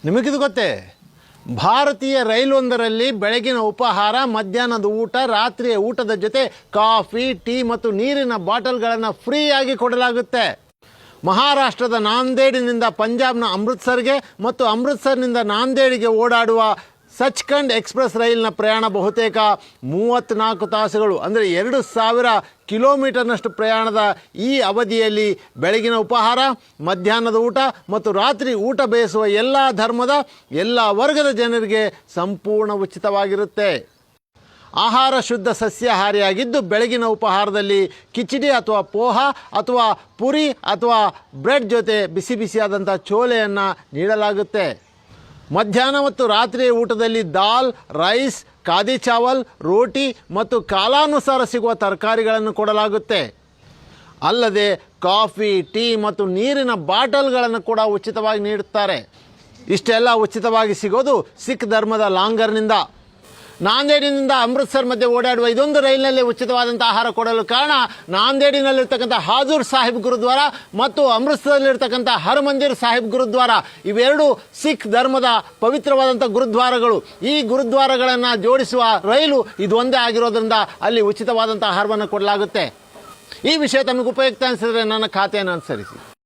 ನಿಮಗಿದು ಗೊತ್ತೇ? ಭಾರತೀಯ ರೈಲೊಂದರಲ್ಲಿ ಬೆಳಗಿನ ಉಪಹಾರ, ಮಧ್ಯಾಹ್ನದ ಊಟ, ರಾತ್ರಿಯ ಊಟದ ಜೊತೆ ಕಾಫಿ, ಟೀ ಮತ್ತು ನೀರಿನ ಬಾಟಲ್ಗಳನ್ನು ಫ್ರೀಯಾಗಿ ಕೊಡಲಾಗುತ್ತೆ. ಮಹಾರಾಷ್ಟ್ರದ ನಾಂದೇಡಿನಿಂದ ಪಂಜಾಬ್ನ ಅಮೃತ್ಸರ್ಗೆ ಮತ್ತು ಅಮೃತ್ಸರ್ನಿಂದ ನಾಂದೇಡಿಗೆ ಓಡಾಡುವ ಸಚ್ಖಂಡ್ ಎಕ್ಸ್ಪ್ರೆಸ್ ರೈಲಿನ ಪ್ರಯಾಣ ಬಹುತೇಕ 34 ತಾಸುಗಳು, ಅಂದರೆ 2000 ಕಿಲೋಮೀಟರ್ನಷ್ಟು ಪ್ರಯಾಣದ ಈ ಅವಧಿಯಲ್ಲಿ ಬೆಳಗಿನ ಉಪಹಾರ, ಮಧ್ಯಾಹ್ನದ ಊಟ ಮತ್ತು ರಾತ್ರಿ ಊಟ ಬೇಯಿಸುವ ಎಲ್ಲ ಧರ್ಮದ ಎಲ್ಲ ವರ್ಗದ ಜನರಿಗೆ ಸಂಪೂರ್ಣ ಉಚಿತವಾಗಿರುತ್ತೆ. ಆಹಾರ ಶುದ್ಧ ಸಸ್ಯಾಹಾರಿಯಾಗಿದ್ದು ಬೆಳಗಿನ ಉಪಹಾರದಲ್ಲಿ ಕಿಚಡಿ ಅಥವಾ ಪೋಹ ಅಥವಾ ಪುರಿ ಅಥವಾ ಬ್ರೆಡ್ ಜೊತೆ ಬಿಸಿ ಬಿಸಿಯಾದಂಥ ಚೋಲೆಯನ್ನು ನೀಡಲಾಗುತ್ತೆ. ಮಧ್ಯಾಹ್ನ ಮತ್ತು ರಾತ್ರಿಯ ಊಟದಲ್ಲಿ ದಾಲ್, ರೈಸ್, ಕಾದಿ ಚಾವಲ್, ರೋಟಿ ಮತ್ತು ಕಾಲಾನುಸಾರ ಸಿಗುವ ತರಕಾರಿಗಳನ್ನು ಕೊಡಲಾಗುತ್ತೆ. ಅಲ್ಲದೆ ಕಾಫಿ, ಟೀ ಮತ್ತು ನೀರಿನ ಬಾಟಲ್ಗಳನ್ನು ಕೂಡ ಉಚಿತವಾಗಿ ನೀಡುತ್ತಾರೆ. ಇಷ್ಟೆಲ್ಲ ಉಚಿತವಾಗಿ ಸಿಗೋದು ಸಿಖ್ ಧರ್ಮದ ಲಾಂಗರ್ನಿಂದ. ನಾಂದೇಡಿನಿಂದ ಅಮೃತ್ಸರ್ ಮಧ್ಯೆ ಓಡಾಡುವ ಇದೊಂದು ರೈಲಿನಲ್ಲಿ ಉಚಿತವಾದಂಥ ಆಹಾರ ಕೊಡಲು ಕಾರಣ ನಾಂದೇಡಿನಲ್ಲಿರ್ತಕ್ಕಂಥ ಹಾಜೂರ್ ಸಾಹಿಬ್ ಗುರುದ್ವಾರ ಮತ್ತು ಅಮೃತ್ಸರಲ್ಲಿರ್ತಕ್ಕಂಥ ಹರಮಂದಿರ್ ಸಾಹಿಬ್ ಗುರುದ್ವಾರ, ಇವೆರಡು ಸಿಖ್ ಧರ್ಮದ ಪವಿತ್ರವಾದಂಥ ಗುರುದ್ವಾರಗಳು. ಈ ಗುರುದ್ವಾರಗಳನ್ನು ಜೋಡಿಸುವ ರೈಲು ಇದು ಒಂದೇ ಆಗಿರೋದ್ರಿಂದ ಅಲ್ಲಿ ಉಚಿತವಾದಂಥ ಆಹಾರವನ್ನು ಕೊಡಲಾಗುತ್ತೆ. ಈ ವಿಷಯ ತಮಗೆ ಉಪಯುಕ್ತ ಅನಿಸಿದರೆ ನನ್ನ ಖಾತೆಯನ್ನು ಅನುಸರಿಸಿ.